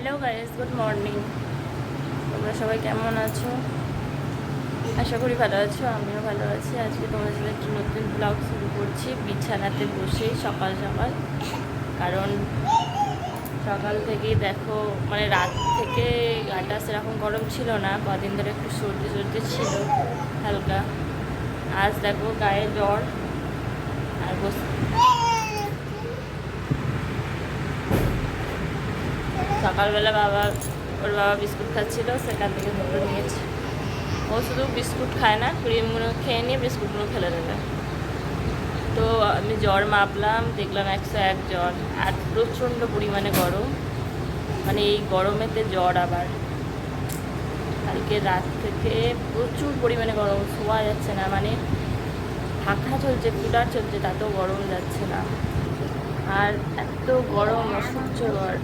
Hello guys, good morning. তোমরা সবাই কেমন আছো? আশা করি ভালো আছো, আমিও ভালো আছি। আজকে তোমাদের সাথে একটি নতুন ব্লগ শুরু করছি বিছানাতে বসেই সকাল সকাল। কারণ সকাল থেকেই দেখো, মানে রাত থেকে গাটা সেরকম গরম ছিল না, কদিন ধরে একটু সর্দি সর্দি ছিল হালকা। আজ দেখো গায়ে জ্বর আর সকালবেলা ওর বাবা বিস্কুট খাচ্ছিল, সেখান থেকে দুটো নিয়েছে। ও শুধু বিস্কুট খায় না, ক্রিমগুলো খেয়ে নিয়ে বিস্কুটগুলো ফেলে দেবে। তো আমি জ্বর মাপলাম, দেখলাম 101 জ্বর। আর প্রচণ্ড পরিমাণে গরম, মানে এই গরমেতে জ্বর আবার। কালকে রাত থেকে প্রচুর পরিমাণে গরম, শোয়া যাচ্ছে না, মানে পাখা চলছে, কুলার চলছে, তাতেও গরম যাচ্ছে না। আর এত গরম অসহ্যকর।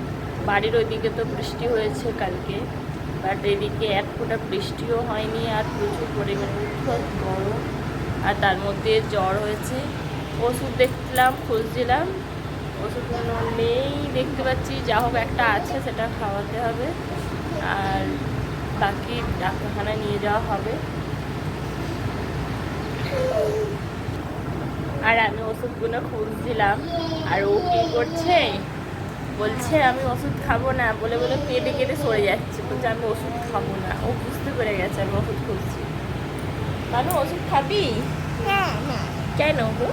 বাড়ির ওইদিকে তো বৃষ্টি হয়েছে কালকে, বাট এদিকে এক ফোঁটা বৃষ্টিও হয়নি, আর প্রচুর পরিমাণে উৎকট গরম। আর তার মধ্যে জ্বর হয়েছে। ওষুধ দেখলাম, খুঁজছিলাম, ওষুধ কোনো নেই দেখতে পাচ্ছি। যা হোক একটা আছে, সেটা খাওয়াতে হবে, আর বাকি ডাক্তারখানায় নিয়ে যাওয়া হবে। আর আমি ওষুধগুলো খুঁজছিলাম, আর ও কী করছে, বলছে আমি ওষুধ খাবো না, বলে বলে কেটে কেটে সরে যাচ্ছে, বলছে আমি ওষুধ খাবো না। ও বুঝতে পেরে গেছে আমি ওষুধ খুঁজছি। মানু ওষুধ খাবি? কেন গো?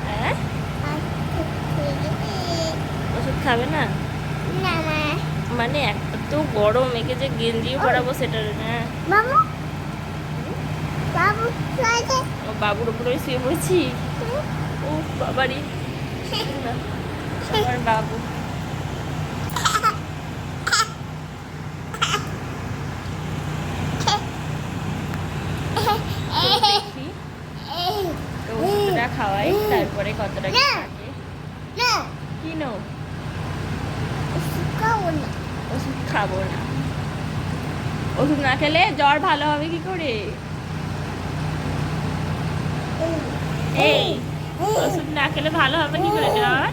হ্যাঁ, ওষুধ খাবে না মানে এত গরম, একে যে গেঞ্জিও পরাবো সেটা না। ও বাবুর উপরে শুয়ে পড়েছি। ও বাবারি, আমার বাবু। দেখি তো ওষুধটা খাওয়াই, তারপরে কতটা কি থাকে। কি নো? ওষুধ খাবো না। ওষুধ না খেলে জ্বর ভালো হবে কি করে? এই ওষুধ না খেলে ভালো হবে কি করে জ্বর?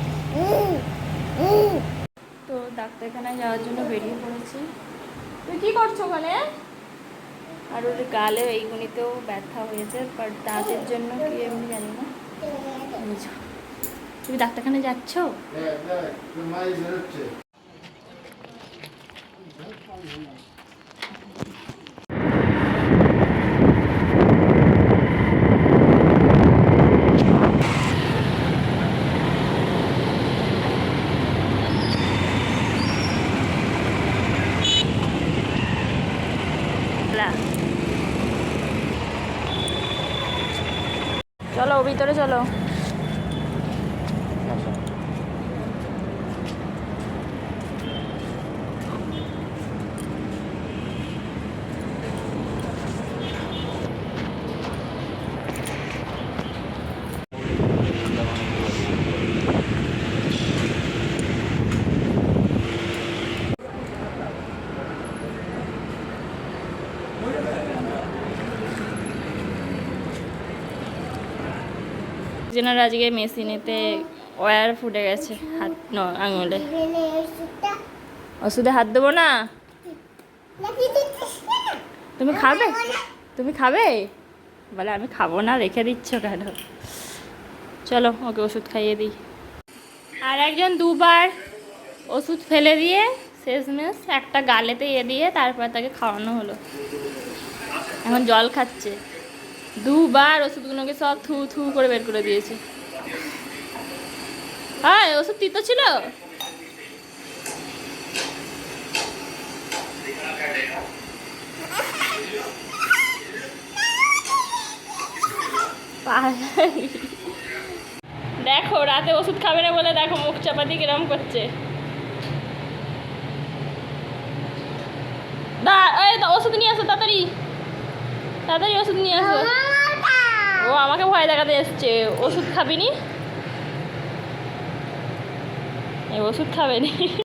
তো ডাক্তারখানায় যাওয়ার জন্য বেরিয়ে পড়েছি। তুই কি করছো ওখানে? আর ওর গালে এইগুলিতেও ব্যথা হয়েছে, বাট দাঁতের জন্য কি এমনি জানি না। তুমি ডাক্তারখানায় যাচ্ছ? চলো ভিতরে চলো। যেনার আজকে মেশিনেতে ওয়্যার ফুটে গেছে হাত আঙুলে। ওষুধে হাত দেবো না? তুমি খাবে? তুমি খাবে বলে আমি খাবো না, রেখে দিচ্ছ কেন? চলো ওকে ওষুধ খাইয়ে দিই। আর একজন দুবার ওষুধ ফেলে দিয়ে শেষমেশ একটা গালেতে দিয়ে তারপর তাকে খাওয়ানো হলো। এখন জল খাচ্ছে। দুবার ওষুধগুলোকে সব থু থু করে বের করে দিয়েছে। হ্যাঁ, ওষুধ তিতো ছিল। দেখো রাতে ওষুধ খাবে না বলে দেখো মুখ চাপাতি কিরম করছে। ওষুধ নিয়ে আসো তাড়াতাড়ি, তাড়াতাড়ি ওষুধ নিয়ে আসো। ও আমাকে ভয় দেখাতে এসছে। ওষুধ খাবিনি? এই ওষুধ খাবেনি।